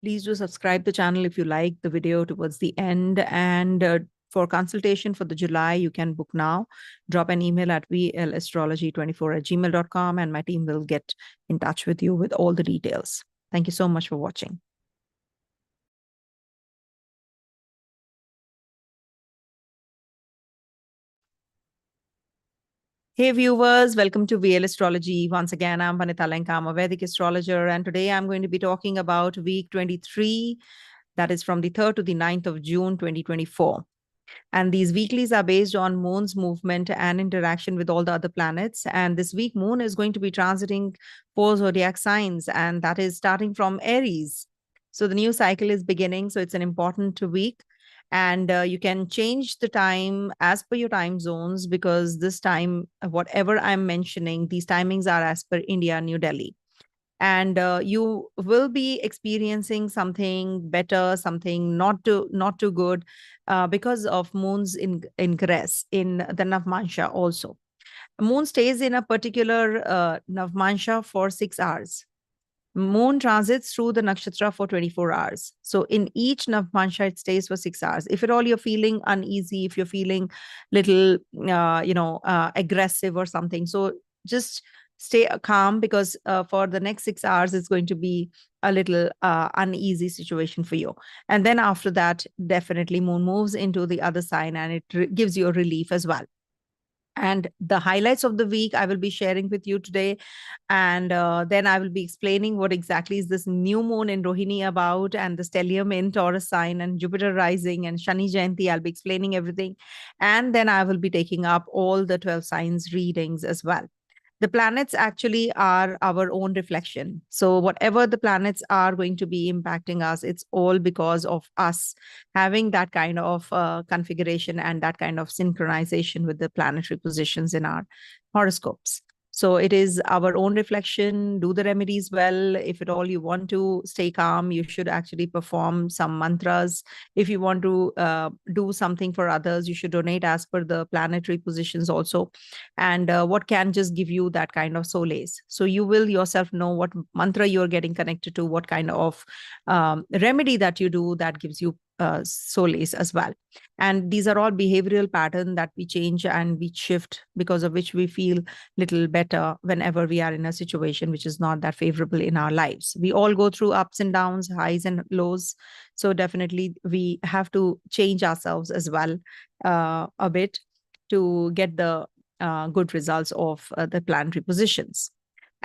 Please do subscribe the channel if you like the video towards the end. And for consultation for the July, you can book now. Drop an email at vlastrology24@gmail.com and my team will get in touch with you with all the details. Thank you so much for watching. Hey viewers, welcome to VL Astrology. Once again, I'm Vanita Lenka, I'm a Vedic astrologer, and today I'm going to be talking about week 23, that is from the 3rd to the 9th of June 2024. And these weeklies are based on Moon's movement and interaction with all the other planets. And this week, Moon is going to be transiting 4 zodiac signs, and that is starting from Aries. So the new cycle is beginning, so it's an important week. And you can change the time as per your time zones, because this time, whatever I'm mentioning, these timings are as per India, New Delhi. And you will be experiencing something better, something not too good, because of Moon's ingress in the Navmansha also. Moon stays in a particular Navmansha for 6 hours. Moon transits through the nakshatra for 24 hours. So in each Navmansha, it stays for 6 hours. If at all you're feeling uneasy, if you're feeling little, aggressive or something, so just stay calm, because for the next 6 hours, it's going to be a little uneasy situation for you. And then after that, definitely Moon moves into the other sign and it gives you a relief as well. And the highlights of the week I will be sharing with you today. And then I will be explaining what exactly is this new moon in Rohini about, and the stellium in Taurus sign, and Jupiter rising, and Shani Jayanti. I'll be explaining everything. And then I will be taking up all the 12 signs readings as well. The planets actually are our own reflection. So whatever the planets are going to be impacting us, it's all because of us having that kind of configuration and that kind of synchronization with the planetary positions in our horoscopes. So it is our own reflection. Do the remedies well. If at all you want to stay calm, you should actually perform some mantras. If you want to do something for others, you should donate as per the planetary positions also. And what can just give you that kind of solace. So you will yourself know what mantra you're getting connected to, what kind of remedy that you do that gives you solace as well. And these are all behavioral patterns that we change and we shift, because of which we feel little better whenever we are in a situation which is not that favorable in our lives. We all go through ups and downs, highs and lows. So definitely we have to change ourselves as well a bit to get the good results of the planetary positions.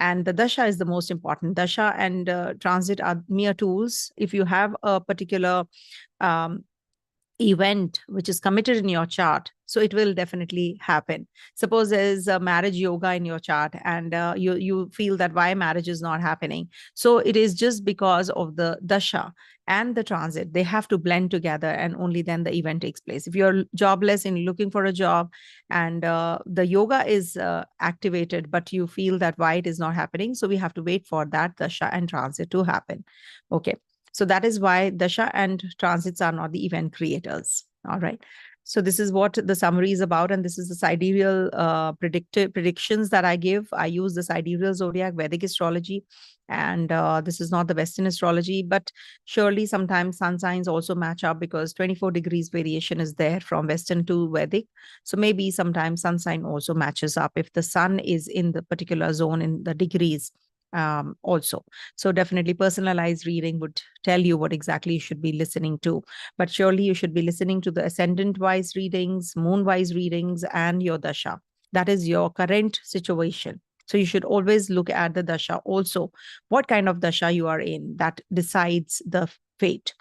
And the dasha is the most important. Dasha and transit are mere tools. If you have a particular um, event which is committed in your chart, so it will definitely happen. Suppose there's a marriage yoga in your chart, and you feel that why marriage is not happening. So it is just because of the dasha and the transit. They have to blend together, and only then the event takes place. If you're jobless and looking for a job, and the yoga is activated, but you feel that why it is not happening, so we have to wait for that dasha and transit to happen. Okay. So that is why dasha and transits are not the event creators. All right. So this is what the summary is about, and this is the sidereal predictions that I give. I use the sidereal zodiac Vedic astrology, and this is not the Western astrology, but surely sometimes sun signs also match up, because 24 degrees variation is there from Western to Vedic. So maybe sometimes sun sign also matches up if the sun is in the particular zone in the degrees also. So definitely personalized reading would tell you what exactly you should be listening to. But surely you should be listening to the ascendant wise readings, moon wise readings, and your dasha. That is your current situation. So you should always look at the dasha also. What kind of dasha you are in, that decides the fate.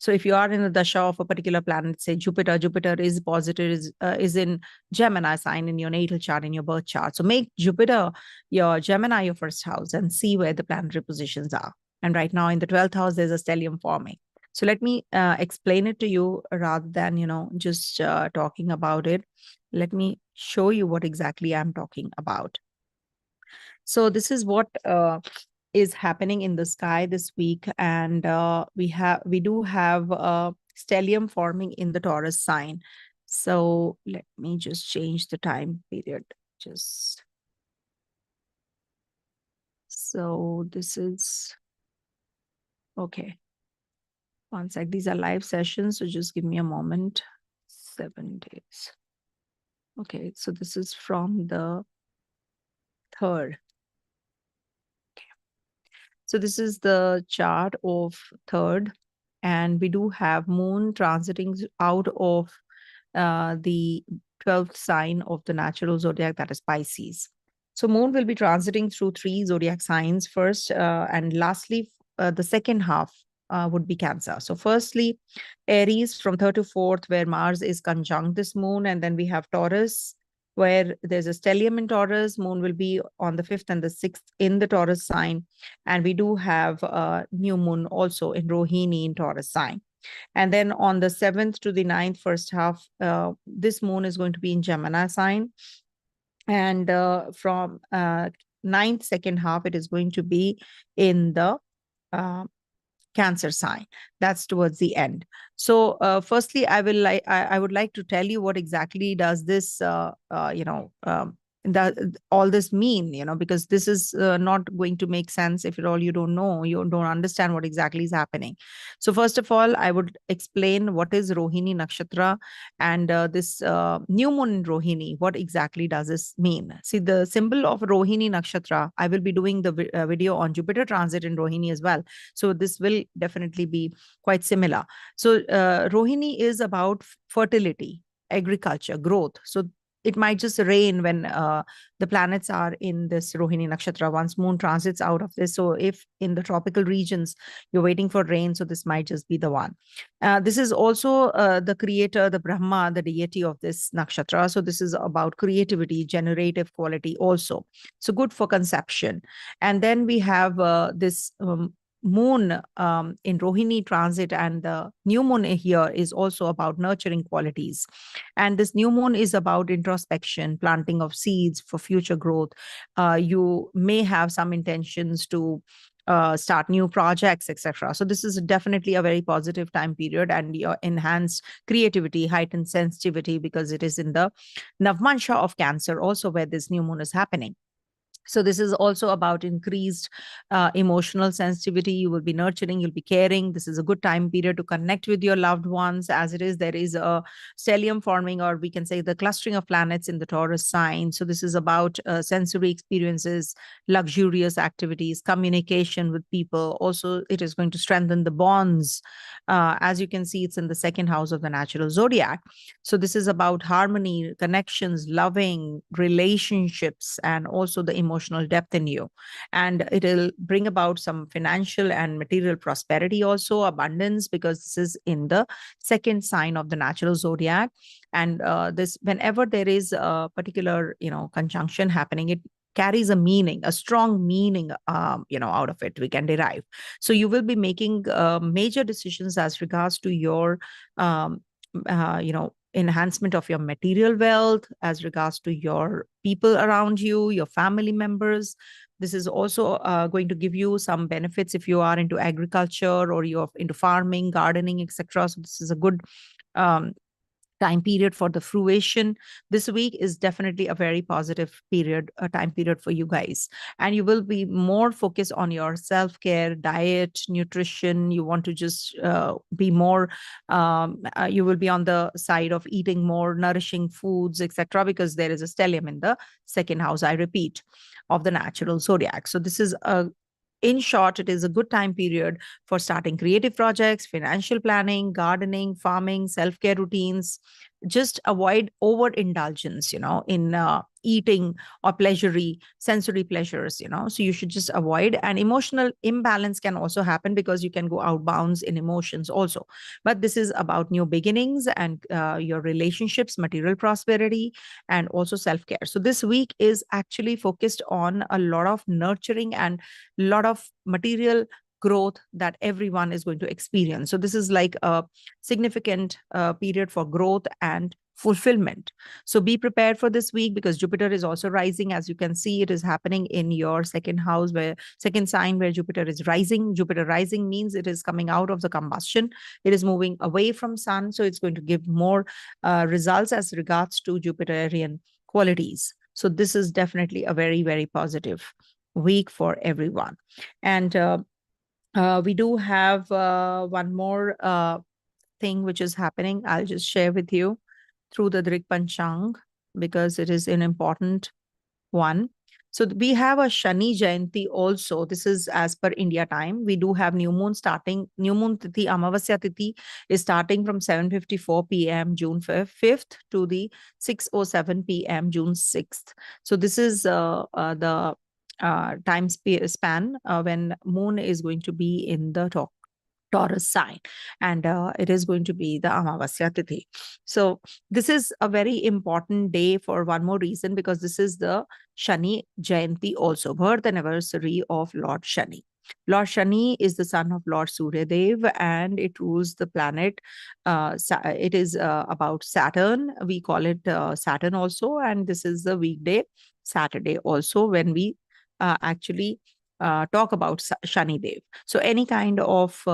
So if you are in the dasha of a particular planet, say Jupiter, Jupiter is positive, is in Gemini sign in your natal chart, in your birth chart. So make Jupiter your Gemini your first house and see where the planetary positions are. And right now in the 12th house, there's a stellium forming. So let me explain it to you rather than, just talking about it. Let me show you what exactly I'm talking about. So this is what is happening in the sky this week, and we do have stellium forming in the Taurus sign. So let me just change the time period. So this is okay. One sec, these are live sessions, so just give me a moment. 7 days. Okay, so this is from the 3rd. So this is the chart of 3rd, and we do have moon transiting out of the 12th sign of the natural zodiac, that is Pisces. So moon will be transiting through 3 zodiac signs first, and lastly, the second half would be Cancer. So firstly, Aries from 3rd to 4th, where Mars is conjunct this moon, and then we have Taurus, where there's a stellium in Taurus. Moon will be on the 5th and the 6th in the Taurus sign. And we do have a new moon also in Rohini in Taurus sign. And then on the 7th to the 9th, first half, this moon is going to be in Gemini sign. And from 9th, second half, it is going to be in the Cancer sign. That's towards the end. So firstly, I would like to tell you what exactly does this all this mean, because this is not going to make sense if at all you don't know, you don't understand what exactly is happening. So first of all, I would explain what is Rohini Nakshatra, and this new moon in Rohini, what exactly does this mean? See, the symbol of Rohini Nakshatra, I will be doing the video on Jupiter transit in Rohini as well. So this will definitely be quite similar. So Rohini is about fertility, agriculture, growth. So it might just rain when the planets are in this Rohini Nakshatra once moon transits out of this. So if in the tropical regions you're waiting for rain, so this might just be the one. This is also the creator, the Brahma, the deity of this nakshatra. So this is about creativity, generative quality also. So good for conception. And then we have this moon in Rohini transit, and the new moon here is also about nurturing qualities. And this new moon is about introspection, planting of seeds for future growth. You may have some intentions to start new projects, etc. So this is definitely a very positive time period, and your enhanced creativity, heightened sensitivity, because it is in the Navmansha of Cancer also, where this new moon is happening. So this is also about increased emotional sensitivity. You will be nurturing, you'll be caring. This is a good time period to connect with your loved ones. As it is, there is a stellium forming, or we can say the clustering of planets in the Taurus sign. So this is about sensory experiences, luxurious activities, communication with people. Also, it is going to strengthen the bonds. As you can see, it's in the second house of the natural zodiac. So this is about harmony, connections, loving, relationships, and also the emotional depth in you. And it'll bring about some financial and material prosperity, also abundance, because this is in the second sign of the natural zodiac. And this, whenever there is a particular, conjunction happening, it carries a meaning, a strong meaning, out of it we can derive. So you will be making major decisions as regards to your, enhancement of your material wealth, as regards to your people around you, your family members. This is also going to give you some benefits if you are into agriculture or you're into farming, gardening, etc. So this is a good time period for the fruition. This week is definitely a very positive period, a time period for you guys. And you will be more focused on your self-care, diet, nutrition. You want to just be more, you will be on the side of eating more nourishing foods, etc., because there is a stellium in the second house, I repeat, of the natural zodiac. So this is in short, it is a good time period for starting creative projects, financial planning, gardening, farming, self-care routines. Just avoid overindulgence, in eating or sensory pleasures, So you should just avoid. And emotional imbalance can also happen because you can go outbounds in emotions also. But this is about new beginnings and your relationships, material prosperity, and also self-care. So this week is actually focused on a lot of nurturing and a lot of material growth that everyone is going to experience. So this is like a significant period for growth and fulfillment. So be prepared for this week, because Jupiter is also rising. As you can see, it is happening in your second house, where second sign where Jupiter is rising. Jupiter rising means it is coming out of the combustion. It is moving away from sun. So it's going to give more results as regards to Jupiterian qualities. So this is definitely a very, very positive week for everyone. And We do have one more thing which is happening. I'll just share with you through the Drik Panchang because it is an important one. So we have a Shani Jayanti also. This is as per India time. We do have new moon starting. New moon Tithi, Amavasya Tithi is starting from 7:54 p.m. June 5th to the 6:07 p.m. June 6th. So this is the time span when moon is going to be in the Taurus sign, and it is going to be the Amavasya Tithi. So this is a very important day for one more reason, because this is the Shani Jayanti also, birth anniversary of Lord Shani. Lord Shani is the son of Lord Surya Dev, and it rules the planet. It is about Saturn. We call it Saturn also, and this is the weekday Saturday also when we actually talk about Shani Dev. So any kind of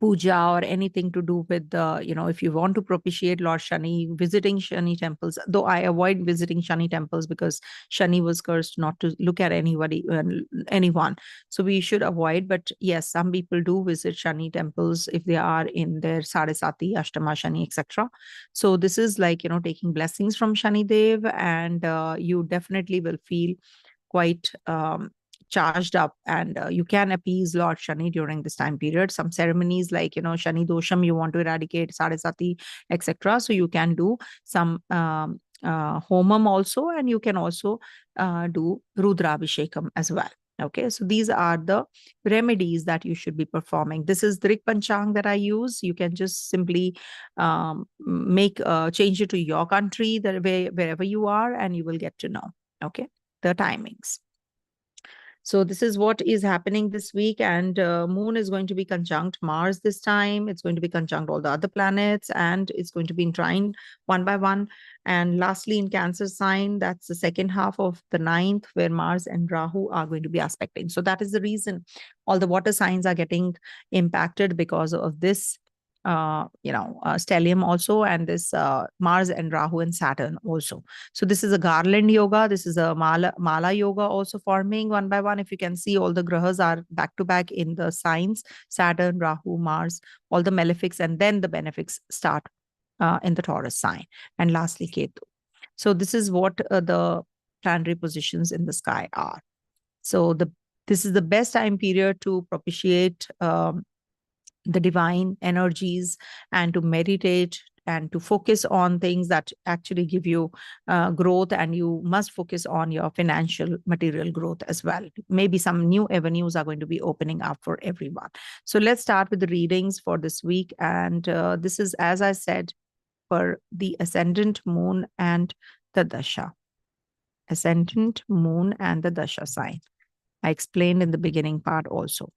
puja or anything to do with the, if you want to propitiate Lord Shani, visiting Shani temples, though I avoid visiting Shani temples because Shani was cursed not to look at anyone. So we should avoid. But yes, some people do visit Shani temples if they are in their Sadesati, Ashtama Shani, etc. So this is like, taking blessings from Shani Dev, and you definitely will feel quite charged up, and you can appease Lord Shani during this time period. Some ceremonies like, Shani Dosham, you want to eradicate, Sadesati, etc. So you can do some homam also, and you can also do Rudrabhishekam as well. Okay, so these are the remedies that you should be performing. This is Drik Panchang that I use. You can just simply change it to your country, wherever you are, and you will get to know, okay, the timings. So this is what is happening this week, and moon is going to be conjunct Mars this time. It's going to be conjunct all the other planets, and it's going to be in trine one by one. And lastly, in Cancer sign, that's the second half of the ninth, where Mars and Rahu are going to be aspecting. So that is the reason all the water signs are getting impacted because of this stellium also, and this Mars and Rahu and Saturn also. So this is a garland yoga. This is a mala yoga also forming one by one. If you can see, all the grahas are back to back in the signs: Saturn, Rahu, Mars, all the malefics, and then the benefics start in the Taurus sign. And lastly, Ketu. So this is what the planetary positions in the sky are. So this is the best time period to propitiate the divine energies, and to meditate, and to focus on things that actually give you growth. And you must focus on your financial material growth as well. Maybe some new avenues are going to be opening up for everyone. So let's start with the readings for this week. And this is, as I said, for the ascendant moon and the dasha. Ascendant moon and the dasha sign. I explained in the beginning part also.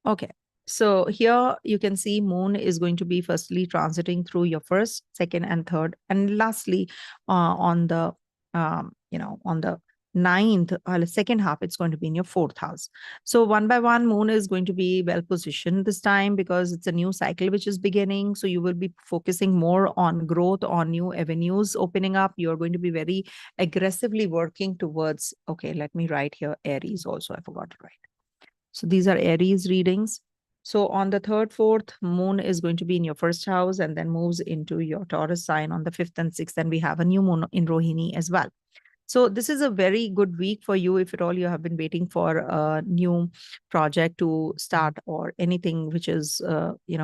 Okay, so here you can see moon is going to be firstly transiting through your first, second, and third, and lastly on the on the ninth, second half, it's going to be in your fourth house. So one by one, moon is going to be well positioned this time because it's a new cycle which is beginning. So you will be focusing more on growth, on new avenues opening up. You're going to be very aggressively working towards, okay, let me write here Aries also, I forgot to write. So these are Aries readings. So on the third, fourth, moon is going to be in your first house and then moves into your Taurus sign on the fifth and sixth. And we have a new moon in Rohini as well. So this is a very good week for you if at all you have been waiting for a new project to start, or anything which is,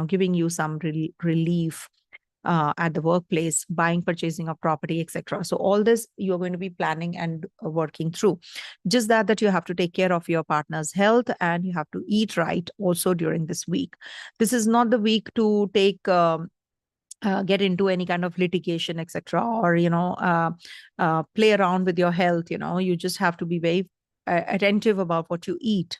giving you some relief at the workplace, buying, purchasing of property, etc. So all this you're going to be planning and working through. Just that you have to take care of your partner's health, and you have to eat right also during this week. This is not the week to take get into any kind of litigation, etc., or play around with your health. You just have to be very attentive about what you eat.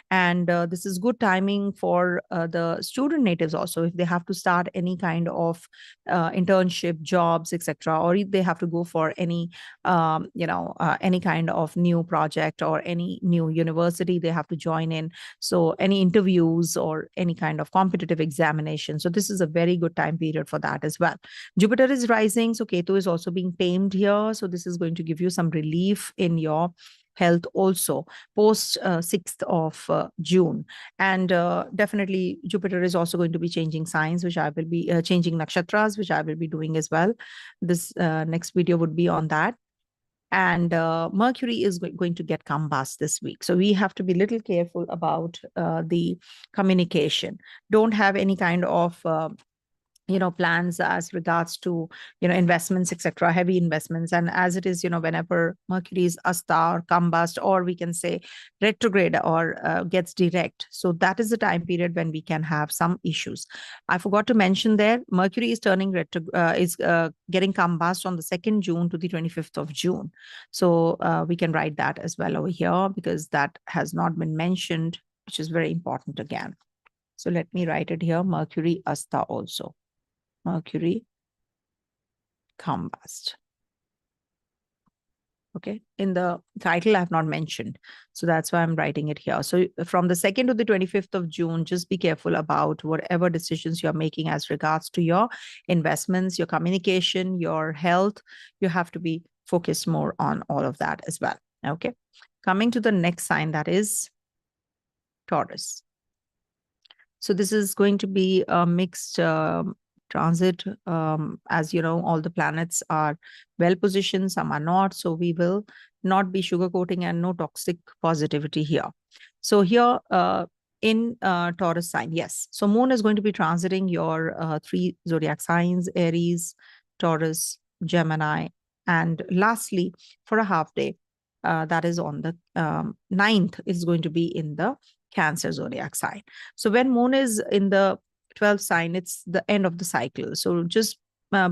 And this is good timing for the student natives also, if they have to start any kind of internship, jobs, etc., or if they have to go for any any kind of new project or any new university they have to join in. So any interviews or any kind of competitive examination. So this is a very good time period for that as well. Jupiter is rising, so Ketu is also being tamed here. So this is going to give you some relief in your health also post 6th of June. And definitely Jupiter is also going to be changing signs, which I will be changing nakshatras, which I will be doing as well. This next video would be on that. And Mercury is going to get combust this week. So we have to be a little careful about the communication. Don't have any kind of plans as regards to investments, etc., heavy investments. And as it is, whenever Mercury is asta or combust, or we can say retrograde, or gets direct, so that is the time period when we can have some issues. I forgot to mention there, Mercury is turning getting combust on the 2nd June to the 25th of June. So we can write that as well over here, because that has not been mentioned, which is very important again. So let me write it here, Mercury asta also. Mercury combust. Okay, in the title I have not mentioned, so that's why I'm writing it here. So from the 2nd to the 25th of June, just be careful about whatever decisions you're making as regards to your investments, your communication, your health. You have to be focused more on all of that as well. Okay, coming to the next sign, that is Taurus. So this is going to be a mixed transit. As you know, all the planets are well positioned, some are not. So we will not be sugarcoating, and no toxic positivity here. So here in Taurus sign, yes. So Moon is going to be transiting your 3 zodiac signs: Aries, Taurus, Gemini, and lastly, for a half day, that is on the 9th, is going to be in the Cancer zodiac sign. So when Moon is in the 12th sign, it's the end of the cycle. So just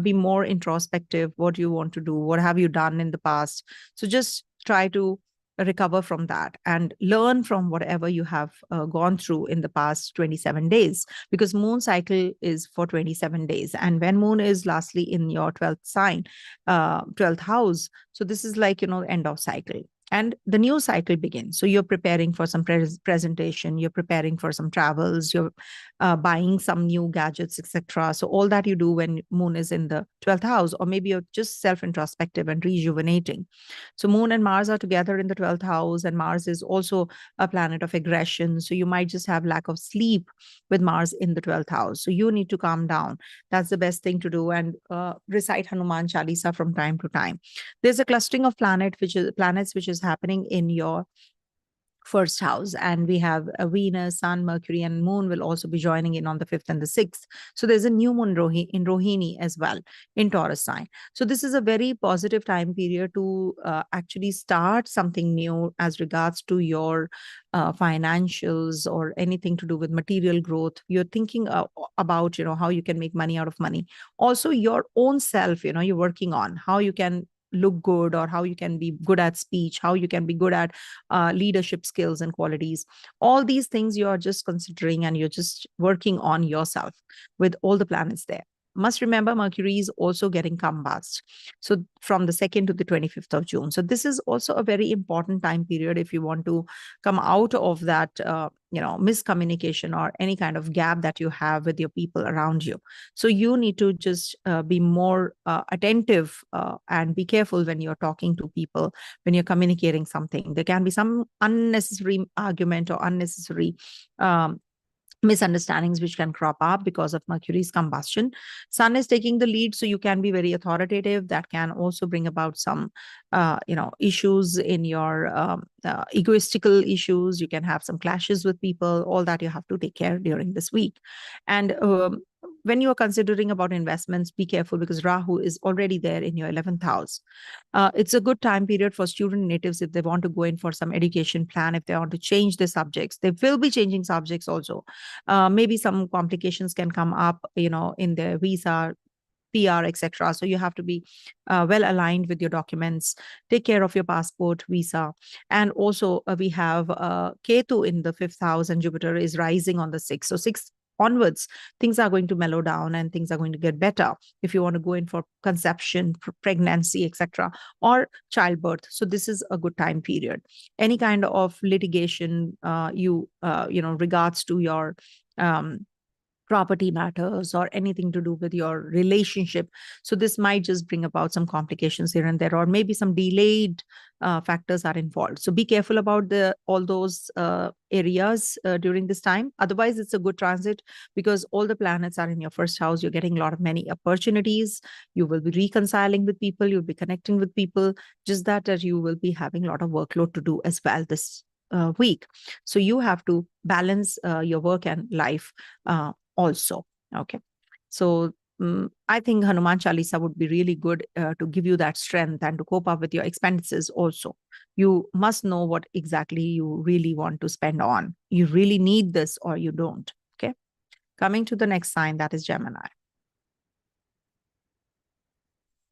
be more introspective. What do you want to do? What have you done in the past? So just try to recover from that and learn from whatever you have gone through in the past 27 days, because Moon cycle is for 27 days. And when Moon is lastly in your 12th sign, 12th house, so this is like, end of cycle. And the new cycle begins. So you're preparing for some presentation, you're preparing for some travels, you're buying some new gadgets, etc. So all that you do when Moon is in the 12th house, or maybe you're just self-introspective and rejuvenating. So Moon and Mars are together in the 12th house, and Mars is also a planet of aggression. So you might just have lack of sleep with Mars in the 12th house. So you need to calm down. That's the best thing to do, and recite Hanuman Chalisa from time to time. There's a clustering of planets which is happening in your first house, and we have Venus, Sun, Mercury, and Moon will also be joining in on the 5th and the 6th. So there's a new moon in Rohini as well in Taurus sign. So this is a very positive time period to actually start something new as regards to your financials or anything to do with material growth. You're thinking about how you can make money out of money. Also your own self, you're working on how you can look good, or how you can be good at speech, how you can be good at leadership skills and qualities. All these things you are just considering, and you're just working on yourself with all the planets there. Must remember, Mercury is also getting combust. So from the 2nd to the 25th of June. So this is also a very important time period if you want to come out of that, miscommunication or any kind of gap that you have with your people around you. So you need to just be more attentive and be careful when you're talking to people, when you're communicating something. There can be some unnecessary argument or unnecessary misunderstandings which can crop up because of Mercury's combustion. Sun is taking the lead, so you can be very authoritative. That can also bring about some issues in your egoistical issues. You can have some clashes with people. All that you have to take care during this week. And when you are considering about investments, be careful, because Rahu is already there in your 11th house. It's a good time period for student natives if they want to go in for some education plan, if they want to change their subjects. They will be changing subjects also. Maybe some complications can come up, in their visa, PR, etc. So you have to be well aligned with your documents. Take care of your passport, visa. And also we have Ketu in the 5th house, and Jupiter is rising on the 6th. So 6th onwards, things are going to mellow down and things are going to get better if you want to go in for conception, pregnancy, etc., or childbirth. So this is a good time period. Any kind of litigation, regards to your property matters or anything to do with your relationship. So this might just bring about some complications here and there, or maybe some delayed factors are involved. So be careful about all those areas during this time. Otherwise, it's a good transit because all the planets are in your first house. You're getting a lot of many opportunities. You will be reconciling with people. You'll be connecting with people. Just that you will be having a lot of workload to do as well this week. So you have to balance your work and life also. Okay. So I think Hanuman Chalisa would be really good to give you that strength and to cope up with your expenses also. You must know what exactly you really want to spend on. You really need this or you don't. Okay. Coming to the next sign, that is Gemini.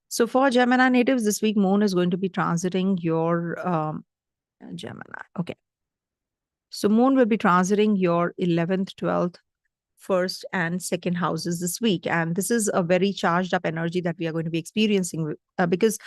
So for Gemini natives, this week, Moon is going to be transiting your Gemini. Okay. So Moon will be transiting your 11th, 12th, first and second houses this week. And this is a very charged up energy that we are going to be experiencing because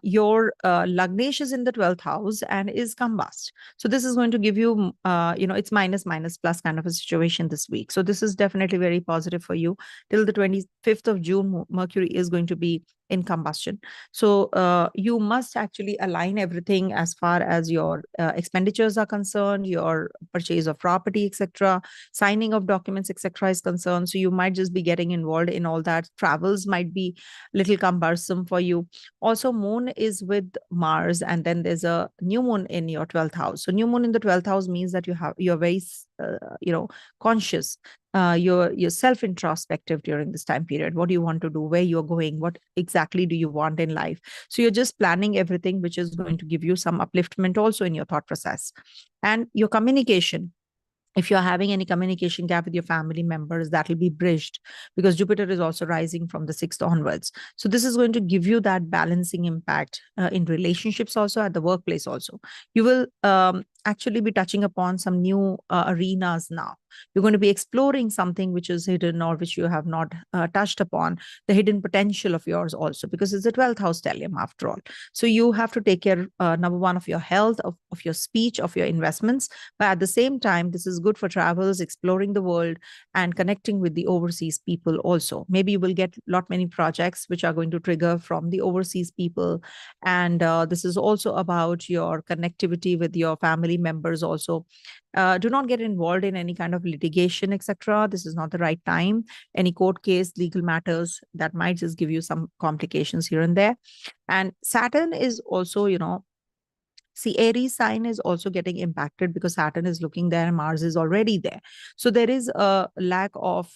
your Lagnesh is in the 12th house and is combust. So this is going to give you, it's minus, minus, plus kind of a situation this week. So this is definitely very positive for you. Till the 25th of June, Mercury is going to be in combustion. So you must actually align everything as far as your expenditures are concerned, your purchase of property, etc., signing of documents, etc., is concerned. So you might just be getting involved in all that. Travels might be a little cumbersome for you. Also, Moon is with Mars, and then there's a new moon in your 12th house. So new moon in the 12th house means that you're very conscious. You're self introspective during this time period. What do you want to do? Where you're going? What exactly do you want in life? So you're just planning everything, which is going to give you some upliftment also in your thought process. And your communication, if you're having any communication gap with your family members, that will be bridged because Jupiter is also rising from the 6th onwards. So this is going to give you that balancing impact in relationships, also at the workplace. Also, you will actually be touching upon some new arenas now. You're going to be exploring something which is hidden or which you have not touched upon, the hidden potential of yours also, because it's a 12th house stellium after all. So you have to take care, number one, of your health, of your speech, of your investments. But at the same time, this is good for travels, exploring the world, and connecting with the overseas people also. Maybe you will get a lot many projects which are going to trigger from the overseas people. And this is also about your connectivity with your family members also. Do not get involved in any kind of litigation, etc. This is not the right time. Any court case, legal matters, that might just give you some complications here and there. And Saturn is also, see, Aries sign is also getting impacted because Saturn is looking there and Mars is already there. So there is a lack of,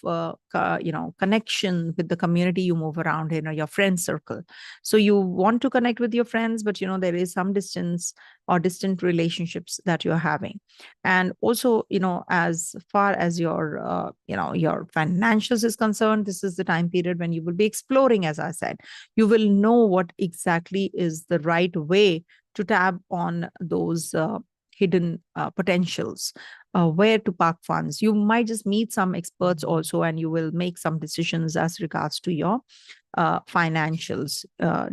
connection with the community you move around in or your friend circle. So you want to connect with your friends, but, there is some distance or distant relationships that you're having. And also, as far as your financials is concerned, this is the time period when you will be exploring, as I said. You will know what exactly is the right way to tap on those hidden potentials, where to park funds. You might just meet some experts also, and you will make some decisions as regards to your financials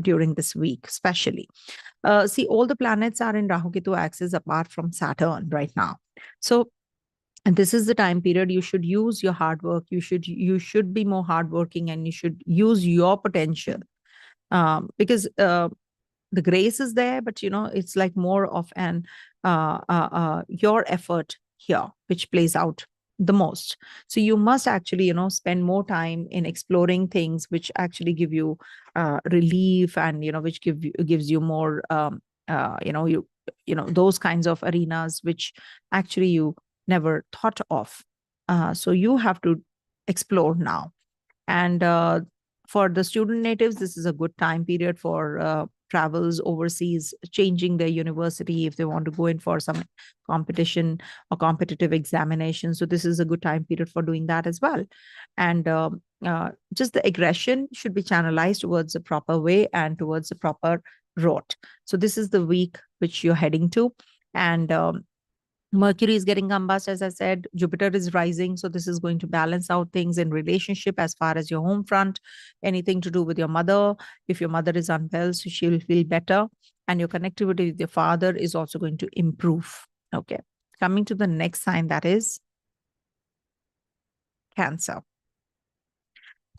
during this week, especially. See, all the planets are in Rahu Ketu axis apart from Saturn right now. So, and this is the time period you should use your hard work. You should be more hardworking, and you should use your potential, because the grace is there, but it's like more of an your effort here which plays out the most. So you must actually spend more time in exploring things which actually give you relief, and which gives you more those kinds of arenas which actually you never thought of. So you have to explore now. And for the student natives, this is a good time period for travels overseas, changing their university if they want to go in for some competition or competitive examination. So this is a good time period for doing that as well. And just the aggression should be channelized towards the proper way and towards the proper route. So this is the week which you're heading to. And Mercury is getting combust, as I said. Jupiter is rising. So this is going to balance out things in relationship as far as your home front, anything to do with your mother. If your mother is unwell, so she will feel better. And your connectivity with your father is also going to improve. Okay. Coming to the next sign, that is Cancer.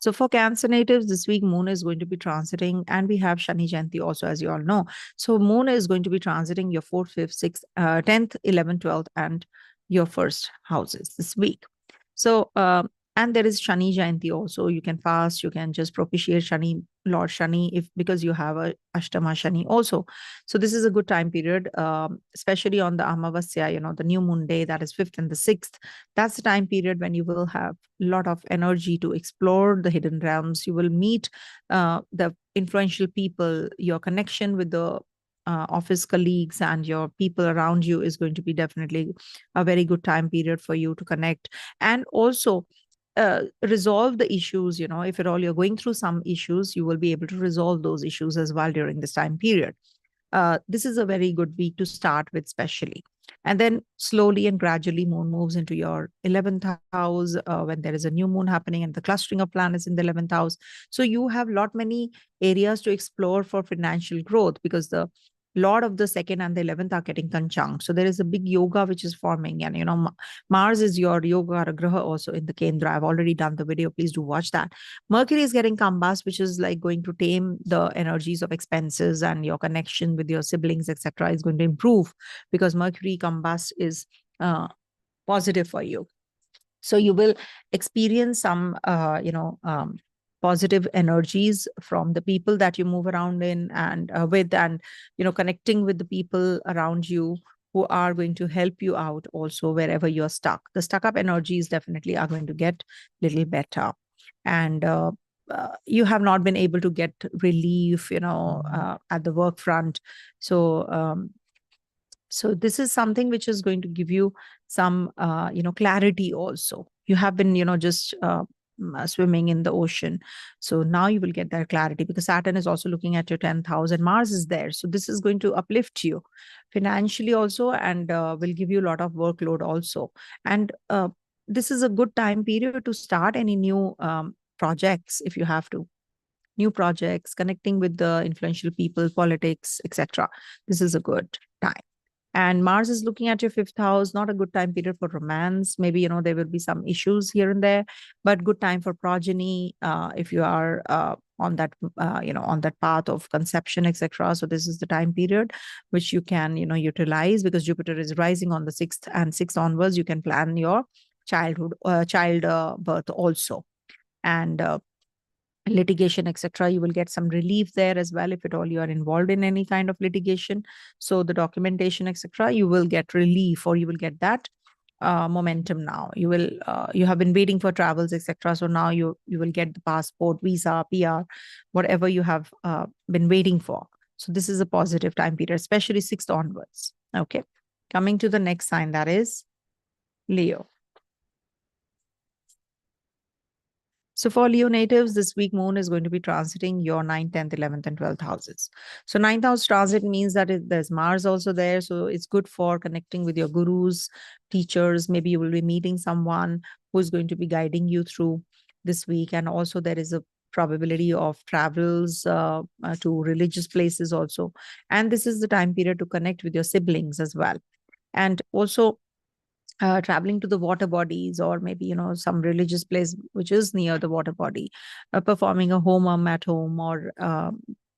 So for Cancer natives, this week Moon is going to be transiting, and we have Shani Jayanti also, as you all know. So Moon is going to be transiting your 4th, 5th, 6th, 10th, 11th, 12th, and your first houses this week. So, and there is Shani Jayanti also. You can fast, you can just propitiate Shani, Lord Shani, if because you have a Ashtama Shani also. So this is a good time period, especially on the Amavasya, the new moon day, that is 5th and the 6th. That's the time period when you will have a lot of energy to explore the hidden realms. You will meet the influential people. Your connection with the office colleagues and your people around you is going to be definitely a very good time period for you to connect, and also resolve the issues. If at all you're going through some issues, you will be able to resolve those issues as well during this time period. This is a very good week to start with, especially. And then slowly and gradually, moon moves into your 11th house when there is a new moon happening and the clustering of planets in the 11th house. So you have many areas to explore for financial growth, because the Lord of the 2nd and the 11th are getting conjunct. So there is a big yoga which is forming. And, Mars is your yoga graha also in the Kendra. I've already done the video. Please do watch that. Mercury is getting combust, which is like going to tame the energies of expenses, and your connection with your siblings, etc., is going to improve, because Mercury combust is positive for you. So you will experience some, positive energies from the people that you move around in and with, and connecting with the people around you who are going to help you out also wherever you're stuck. The stuck up energies definitely are going to get a little better, and you have not been able to get relief, at the work front. So this is something which is going to give you some, clarity also. You have been, just swimming in the ocean. So now you will get that clarity, because Saturn is also looking at your 10th house and Mars is there. So this is going to uplift you financially also, and will give you a lot of workload also. And this is a good time period to start any new projects if you have to. New projects, connecting with the influential people, politics, etc. This is a good time. And Mars is looking at your 5th house. Not a good time period for romance. Maybe, there will be some issues here and there, but good time for progeny if you are on that, on that path of conception, etc. So this is the time period which you can, utilize, because Jupiter is rising on the 6th, and 6th onwards, you can plan your child birth also. And litigation, etc., you will get some relief there as well if at all you are involved in any kind of litigation. So the documentation, etc., you will get relief, or you will get that momentum now. You will you have been waiting for travels, etc. So now you will get the passport, visa, PR, whatever you have been waiting for. So this is a positive time period, especially 6th onwards. Okay, coming to the next sign, that is Leo. So for Leo natives, this week moon is going to be transiting your 9th, 10th, 11th, and 12th houses. So 9th house transit means that there's Mars also there. So it's good for connecting with your gurus, teachers. Maybe you will be meeting someone who is going to be guiding you through this week. And also there is a probability of travels to religious places also. And this is the time period to connect with your siblings as well. And also traveling to the water bodies, or maybe some religious place which is near the water body, performing a homam at home, or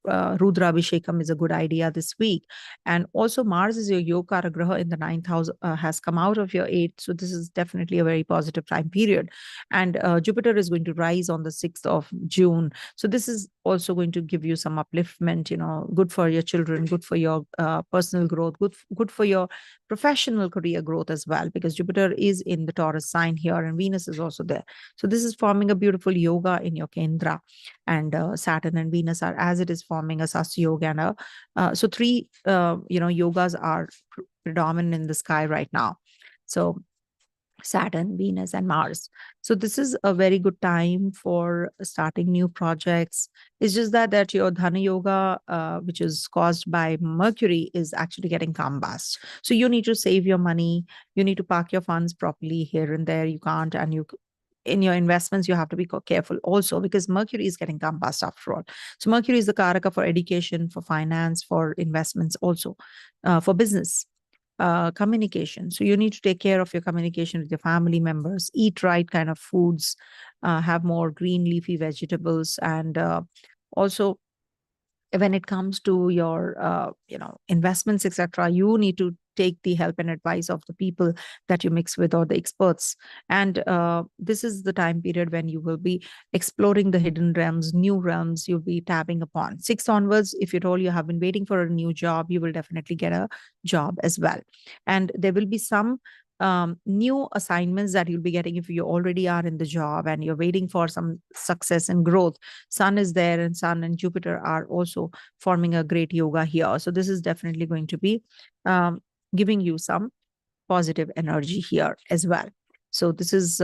Rudra Abhishekam is a good idea this week. And also Mars is your Yogara Graha in the 9th house, has come out of your 8th. So this is definitely a very positive time period. And Jupiter is going to rise on the 6th of June. So this is also going to give you some upliftment, good for your children, good for your personal growth, good for your professional career growth as well, because Jupiter is in the Taurus sign here and Venus is also there. So this is forming a beautiful yoga in your Kendra, and Saturn and Venus are, as it is, forming a Sasya Yoga. And so three, yogas are predominant in the sky right now. So Saturn, Venus, and Mars. So this is a very good time for starting new projects. It's just that your Dhana Yoga, which is caused by Mercury, is actually getting combust. So you need to save your money. You need to park your funds properly here and there. You can't, and in your investments, you have to be careful also, because Mercury is getting combust after all. So Mercury is the Karaka for education, for finance, for investments also, for business. communication. So you need to take care of your communication with your family members, eat right kind of foods, have more green leafy vegetables, and also when it comes to your investments, etc., you need to take the help and advice of the people that you mix with or the experts. And this is the time period when you will be exploring the hidden realms, new realms you'll be tapping upon. 6 onwards, if you told you have been waiting for a new job, you will definitely get a job as well. And there will be some new assignments that you'll be getting if you already are in the job and you're waiting for some success and growth. Sun is there, and Sun and Jupiter are also forming a great yoga here. So this is definitely going to be giving you some positive energy here as well. So this is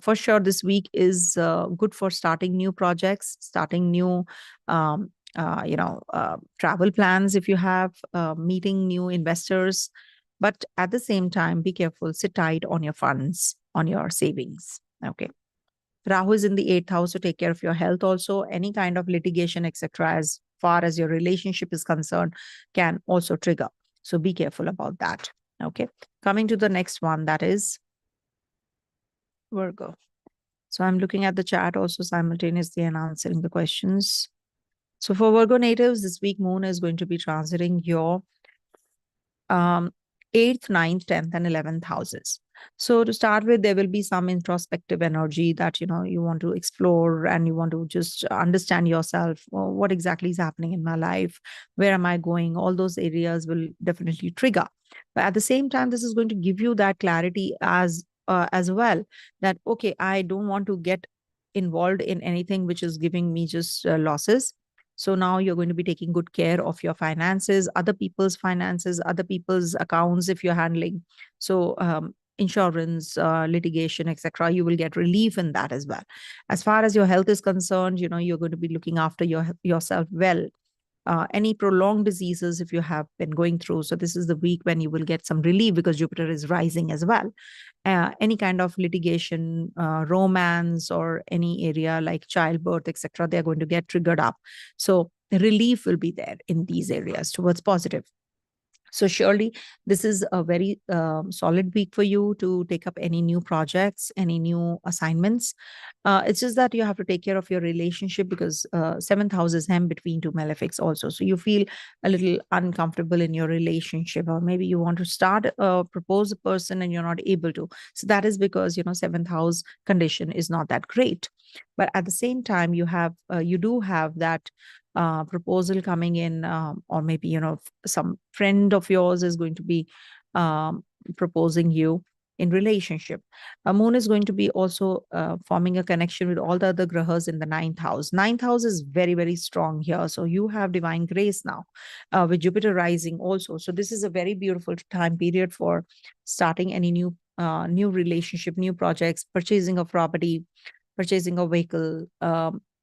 for sure, this week is good for starting new projects, starting new travel plans if you have, meeting new investors. But at the same time, be careful, sit tight on your funds, on your savings. Okay. Rahu is in the 8th house to take care of your health also. Any kind of litigation, etc., as far as your relationship is concerned, can also trigger. So be careful about that. Okay. Coming to the next one, that is Virgo. So I'm looking at the chat also simultaneously and answering the questions. So for Virgo natives, this week Moon is going to be transiting your 8th, 9th, 10th, and 11th houses. So to start with, there will be some introspective energy that, you want to explore and you want to just understand yourself. Well, what exactly is happening in my life? Where am I going? All those areas will definitely trigger. But at the same time, this is going to give you that clarity as well, that, okay, I don't want to get involved in anything which is giving me just losses. So now you're going to be taking good care of your finances, other people's finances, other people's accounts if you're handling. So insurance, litigation, etc., you will get relief in that as well. As far as your health is concerned, you're going to be looking after yourself well. Any prolonged diseases if you have been going through. So this is the week when you will get some relief because Jupiter is rising as well. Any kind of litigation, romance, or any area like childbirth, etc., they're going to get triggered up. So relief will be there in these areas towards positive. So surely this is a very solid week for you to take up any new projects, any new assignments. It's just that you have to take care of your relationship because 7th house is hem between two malefics also. So you feel a little uncomfortable in your relationship, or maybe you want to start propose a person and you're not able to. So that is because 7th house condition is not that great. But at the same time, you do have that proposal coming in, or maybe some friend of yours is going to be proposing you in relationship. Moon is going to be also forming a connection with all the other grahas in the 9th house. 9th house is very, very strong here. So you have divine grace now with Jupiter rising also. So this is a very beautiful time period for starting any new relationship, new projects, purchasing a property, purchasing a vehicle,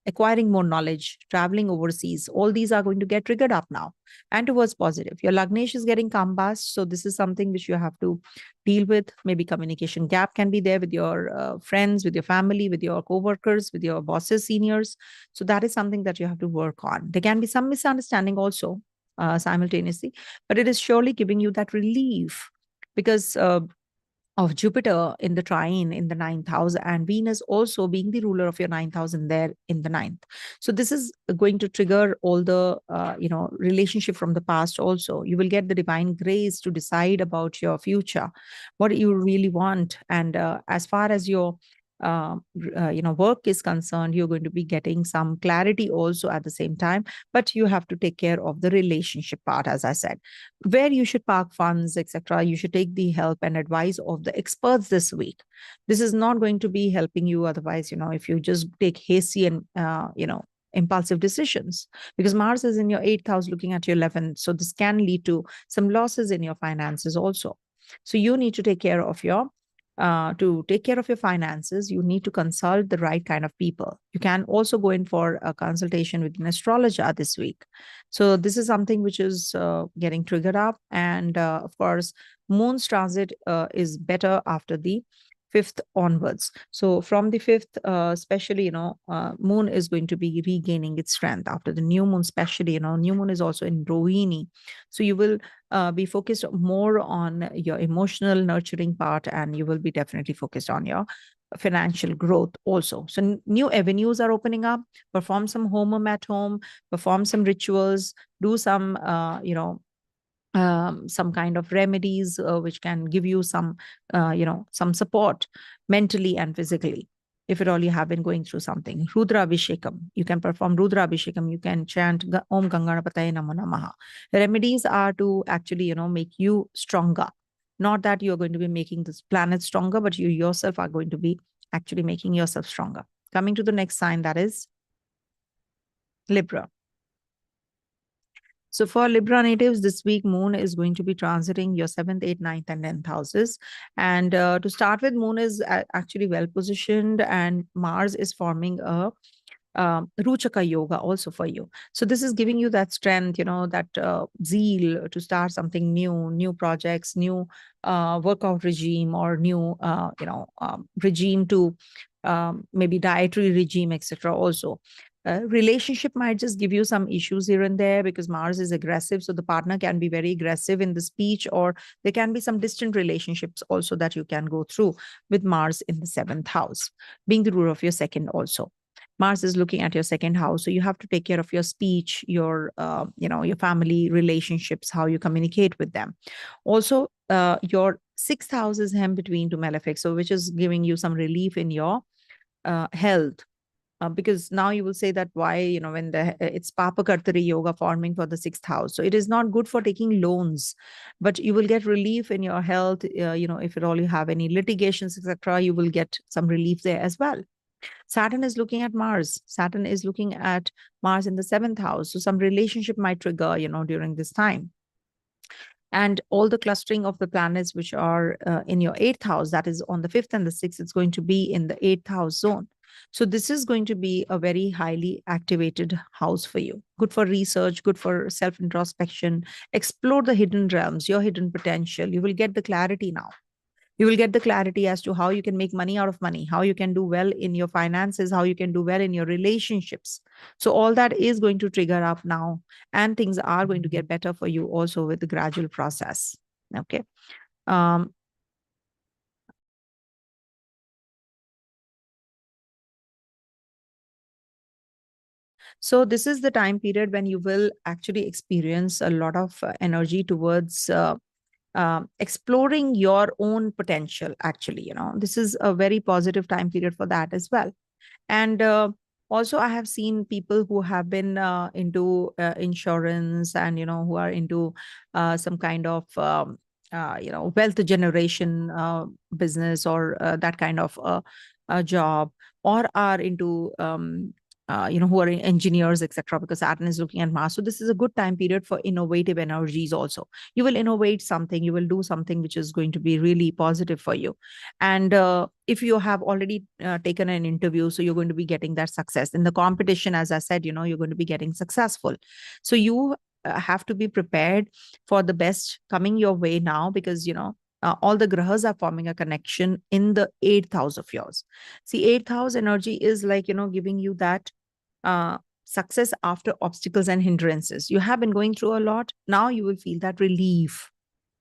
acquiring more knowledge, traveling overseas. All these are going to get triggered up now and towards positive. Your Lagnesh is getting combust. So this is something which you have to deal with. Maybe communication gap can be there with your friends, with your family, with your co-workers, with your bosses, seniors. So that is something that you have to work on. There can be some misunderstanding also simultaneously, but it is surely giving you that relief because of Jupiter in the trine in the 9th house, and Venus also being the ruler of your 9th house in there in the 9th. So this is going to trigger all the, relationship from the past also. You will get the divine grace to decide about your future, what you really want. And as far as your work is concerned, you're going to be getting some clarity also at the same time, but you have to take care of the relationship part, as I said. Where you should park funds, etc., you should take the help and advice of the experts this week. This is not going to be helping you otherwise, if you just take hasty and impulsive decisions, because Mars is in your 8th house looking at your 11th. So this can lead to some losses in your finances also. So you need to take care of your finances. You need to consult the right kind of people. You can also go in for a consultation with an astrologer this week. So this is something which is getting triggered up. And of course, Moon's transit is better after the 5th onwards. So from the 5th, especially, moon is going to be regaining its strength after the new moon, especially, new moon is also in Rohini. So you will be focused more on your emotional nurturing part, and you will be definitely focused on your financial growth also. So new avenues are opening up. Perform some homework at home, perform some rituals, do some, some kind of remedies which can give you some, some support mentally and physically. If at all you have been going through something, Rudra Abhishekam, you can perform Rudra Abhishekam, you can chant Om Ganganapataye Namo Namaha. Remedies are to actually, make you stronger. Not that you're going to be making this planet stronger, but you yourself are going to be actually making yourself stronger. Coming to the next sign, that is Libra. So for Libra natives, this week, Moon is going to be transiting your 7th, 8th, 9th, and 10th houses. And to start with, Moon is actually well positioned, and Mars is forming a Ruchaka yoga also for you. So this is giving you that strength, that zeal to start something new projects, new workout regime, or new, regime to maybe dietary regime, etc. Also. Relationship might just give you some issues here and there because Mars is aggressive. So the partner can be very aggressive in the speech, or there can be some distant relationships also that you can go through with Mars in the 7th house, being the ruler of your second also. Mars is looking at your second house. So you have to take care of your speech, your, your family relationships, how you communicate with them. Also, your 6th house is hem between two malefics, so which is giving you some relief in your health. Because now you will say that why, when it's Papa Kartari yoga forming for the 6th house. So it is not good for taking loans, but you will get relief in your health. If at all you have any litigations, etc., you will get some relief there as well. Saturn is looking at Mars. Saturn is looking at Mars in the 7th house. So some relationship might trigger, during this time. And all the clustering of the planets which are in your 8th house, that is on the 5th and the 6th, it's going to be in the 8th house zone. So this is going to be a very highly activated house for you. Good for research, good for self-introspection. Explore the hidden realms, your hidden potential. You will get the clarity now. You will get the clarity as to how you can make money out of money, how you can do well in your finances, how you can do well in your relationships. So all that is going to trigger up now, and things are going to get better for you also with the gradual process. Okay. So this is the time period when you will actually experience a lot of energy towards exploring your own potential. Actually, this is a very positive time period for that as well. And also, I have seen people who have been into insurance, and who are into some kind of wealth generation business, or that kind of job, or are into who are engineers, etc. Because Saturn is looking at Mars. So this is a good time period for innovative energies also. You will innovate something, you will do something which is going to be really positive for you. And if you have already taken an interview, so you're going to be getting that success. In the competition, as I said, you're going to be getting successful. So you have to be prepared for the best coming your way now, because, all the grahas are forming a connection in the 8th house of yours. See, 8th house energy is like, giving you that success after obstacles and hindrances. You have been going through a lot. Now you will feel that relief.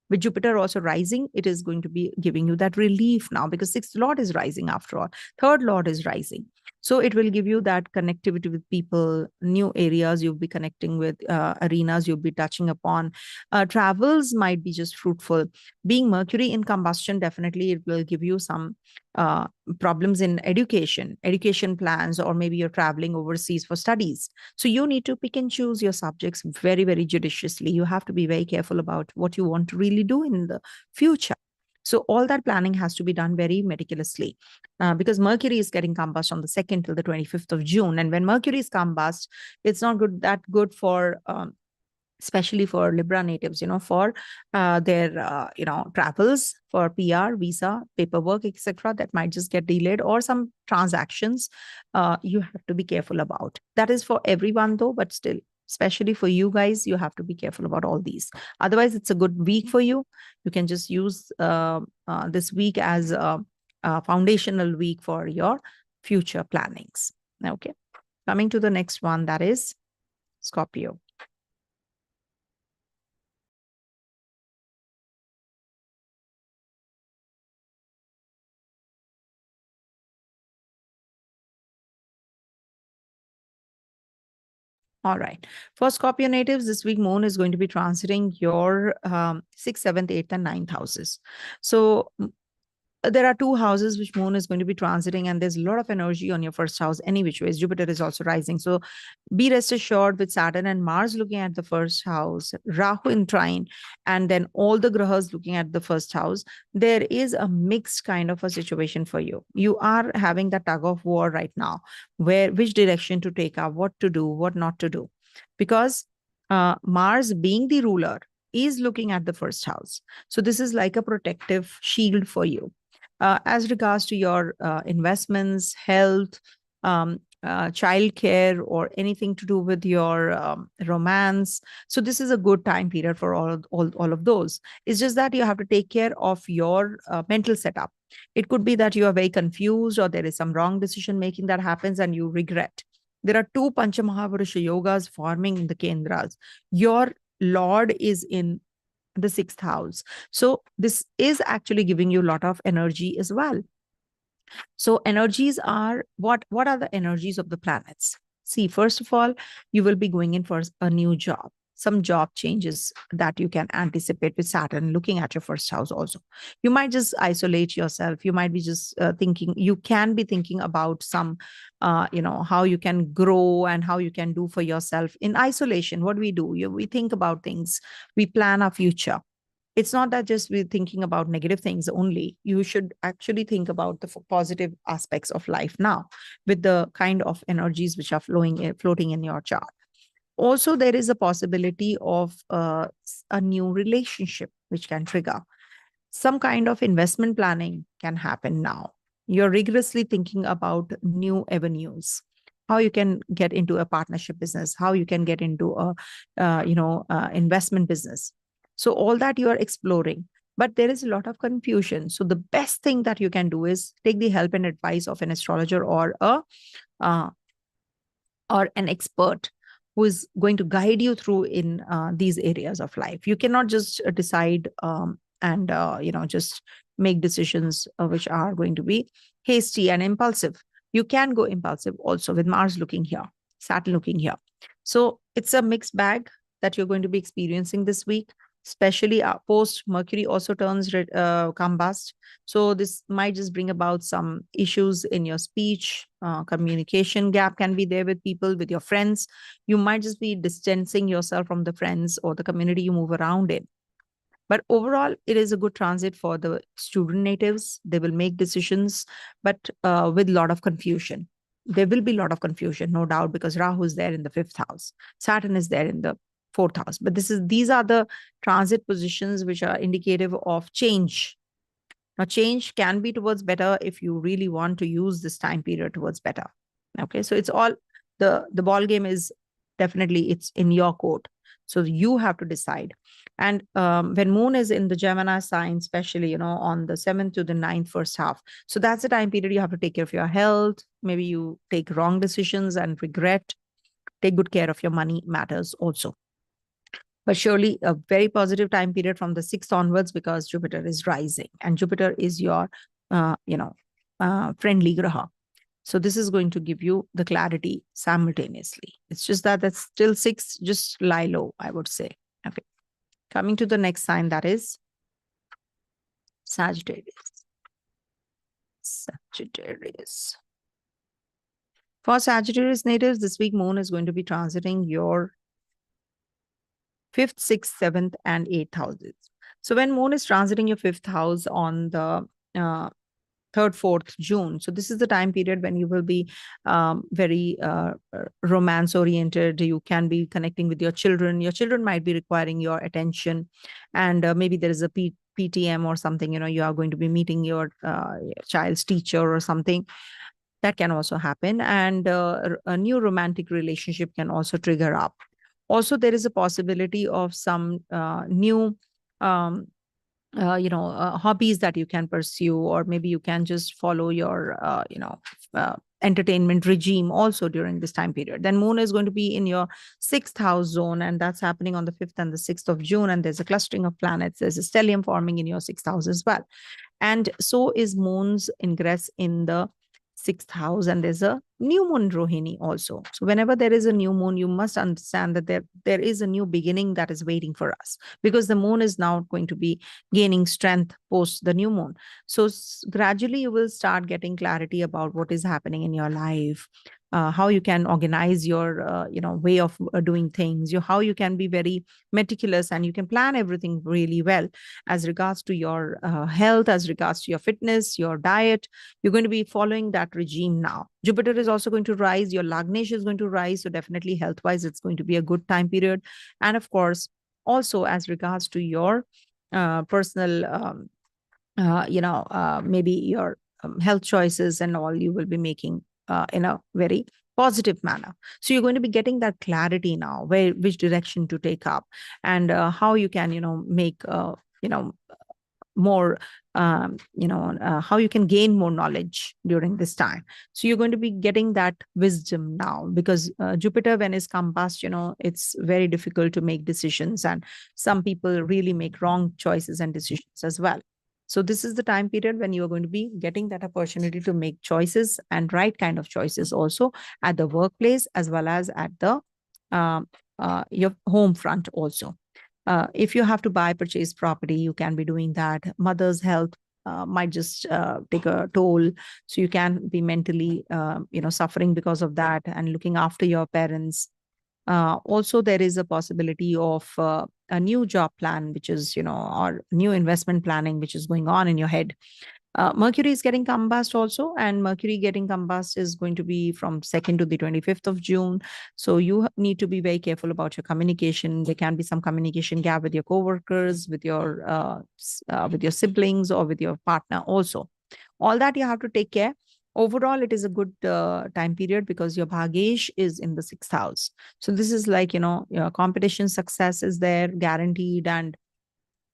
With Jupiter also rising, it is going to be giving you that relief now, because 6th Lord is rising after all. 3rd Lord is rising. So it will give you that connectivity with people, new areas you'll be connecting with, arenas you'll be touching upon. Travels might be just fruitful. Being Mercury in combustion, definitely it will give you some problems in education plans, or maybe you're traveling overseas for studies. So you need to pick and choose your subjects very, very judiciously. You have to be very careful about what you want to really do in the future. So all that planning has to be done very meticulously, because Mercury is getting combust on the 2nd till the 25th of June. And when Mercury is combust, it's not good for especially for Libra natives, for their, travels, for PR, visa, paperwork, etc. That might just get delayed, or some transactions you have to be careful about. That is for everyone though, but still, especially for you guys, you have to be careful about all these. Otherwise, it's a good week for you. You can just use this week as foundational week for your future plannings. Okay. Coming to the next one, that is Scorpio. All right. For Scorpio natives, this week moon is going to be transiting your 6th, 7th, 8th, and 9th houses. So there are two houses which moon is going to be transiting, and there's a lot of energy on your first house any which ways. Jupiter is also rising, so be rest assured, with Saturn and Mars looking at the first house, Rahu in trine, and then all the grahas looking at the first house, there is a mixed kind of a situation for you. You are having the tug of war right now, where which direction to take up, what to do, what not to do, because Mars being the ruler is looking at the first house. So this is like a protective shield for you. As regards to your investments, health, childcare, or anything to do with your romance. So this is a good time period for all of those. It's just that you have to take care of your mental setup. It could be that you are very confused, or there is some wrong decision making that happens and you regret. There are two Panchamahavarusha yogas forming in the Kendras. Your Lord is in the 6th house. So this is actually giving you a lot of energy as well. So energies are what are the energies of the planets? See, first of all, you will be going in for a new job, some job changes that you can anticipate with Saturn looking at your first house also. You might just isolate yourself. You might be just thinking, you can be thinking about some, how you can grow and how you can do for yourself in isolation. What we do, we think about things, we plan our future. It's not that just we're thinking about negative things only. You should actually think about the positive aspects of life now with the kind of energies which are floating in your chart. Also, there is a possibility of a new relationship which can trigger. Some kind of investment planning can happen now. You're rigorously thinking about new avenues, how you can get into a partnership business, how you can get into a investment business. So all that you are exploring, but there is a lot of confusion. So the best thing that you can do is take the help and advice of an astrologer or an expert who is going to guide you through in these areas of life. You cannot just decide and just make decisions which are going to be hasty and impulsive. You can go impulsive also with Mars looking here, Saturn looking here. So it's a mixed bag that you're going to be experiencing this week, especially post Mercury also turns combust. So this might just bring about some issues in your speech, communication gap can be there with people, with your friends. You might just be distancing yourself from the friends or the community you move around in. But overall, it is a good transit for the student natives. They will make decisions, but with a lot of confusion. There will be a lot of confusion, no doubt, because Rahu is there in the 5th house. Saturn is there in the 4th house. But these are the transit positions which are indicative of change. Now, change can be towards better if you really want to use this time period towards better. Okay, so it's all the ball game is definitely it's in your court. So you have to decide. And when moon is in the Gemini sign, especially, on the 7th to the 9th first half. So that's the time period you have to take care of your health. Maybe you take wrong decisions and regret. Take good care of your money matters also. But surely a very positive time period from the 6th onwards, because Jupiter is rising and Jupiter is your, friendly graha. So this is going to give you the clarity simultaneously. It's just that that's still 6, just lie low, I would say. Okay. Coming to the next sign, that is Sagittarius. Sagittarius. For Sagittarius natives, this week moon is going to be transiting your 5th, 6th, 7th, and 8th houses. So when moon is transiting your 5th house on the 3rd, 4th June. So this is the time period when you will be very romance oriented. You can be connecting with your children. Your children might be requiring your attention. And maybe there is a PTM or something, you are going to be meeting your child's teacher or something. That can also happen. And a new romantic relationship can also trigger up. Also, there is a possibility of some new hobbies that you can pursue, or maybe you can just follow your entertainment regime also during this time period. Then moon is going to be in your sixth house zone, and that's happening on the 5th and the 6th of June. And there's a clustering of planets, there's a stellium forming in your sixth house as well. And so is moon's ingress in the sixth house, and there's a new moon Rohini also. So whenever there is a new moon, you must understand that there is a new beginning that is waiting for us, because the moon is now going to be gaining strength post the new moon. So gradually you will start getting clarity about what is happening in your life, how you can organize your way of doing things, how you can be very meticulous, and you can plan everything really well as regards to your health, as regards to your fitness, your diet. You're going to be following that regime now. Jupiter is also going to rise, your Lagnesh is going to rise, so definitely health wise it's going to be a good time period. And of course also as regards to your personal maybe your health choices and all, you will be making in a very positive manner. So you're going to be getting that clarity now, which direction to take up, and how you can make more how you can gain more knowledge during this time. So you're going to be getting that wisdom now, because Jupiter, when it's come past, it's very difficult to make decisions, and some people really make wrong choices and decisions as well. So this is the time period when you are going to be getting that opportunity to make choices, and right kind of choices also, at the workplace as well as at the your home front also. If you have to purchase property, you can be doing that. Mother's health might just take a toll, so you can be mentally suffering because of that, and looking after your parents. Also there is a possibility of a new job plan, which is or new investment planning which is going on in your head. Mercury is getting combust also, and Mercury getting combust is going to be from 2nd to the 25th of June. So you need to be very careful about your communication. There can be some communication gap with your coworkers, with your siblings, or with your partner also. All that you have to take care. Overall, it is a good time period because your Bhagesh is in the 6th house. So this is like, your competition success is there guaranteed, and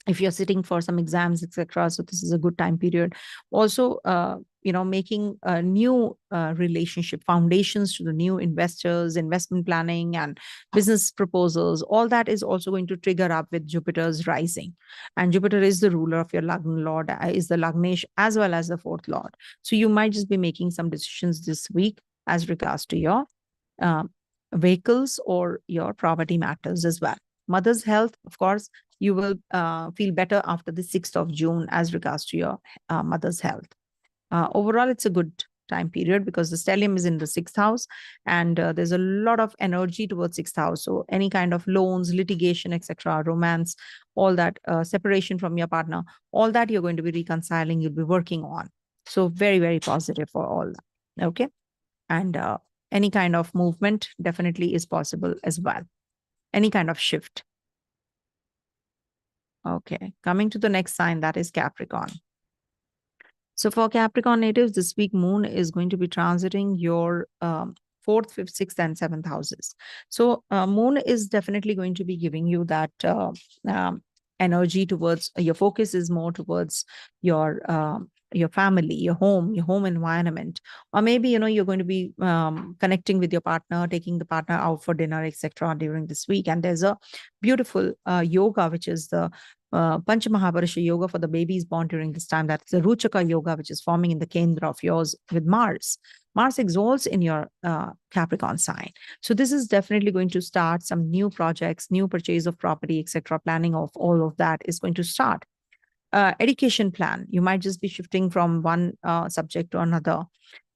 if you're sitting for some exams, etc. So this is a good time period. Also, making a new relationship foundations to the new investors, investment planning, and business proposals. All that is also going to trigger up with Jupiter's rising, and Jupiter is the ruler of your Lagna Lord, is the Lagnesh as well as the 4th Lord. So you might just be making some decisions this week as regards to your vehicles or your property matters as well. Mother's health, of course, you will feel better after the 6th of June as regards to your mother's health. Overall, it's a good time period because the stellium is in the 6th house, and there's a lot of energy towards 6th house. So any kind of loans, litigation, etc., romance, all that, separation from your partner, all that you're going to be reconciling, you'll be working on. So very, very positive for all that. Okay. And any kind of movement definitely is possible as well. Any kind of shift. Okay, coming to the next sign, that is Capricorn. So for Capricorn natives, this week moon is going to be transiting your 4th, 5th, 6th, and 7th houses. So moon is definitely going to be giving you that energy towards, your focus is more towards your family, your home environment, or maybe you're going to be connecting with your partner, taking the partner out for dinner, etc. during this week. And there's a beautiful yoga, which is the Pancha Mahavarasha yoga for the babies born during this time. That's the Ruchaka yoga, which is forming in the Kendra of yours with Mars. Mars exalts in your Capricorn sign. So this is definitely going to start some new projects, new purchase of property, etc. Planning of all of that is going to start. Education plan, you might just be shifting from one subject to another.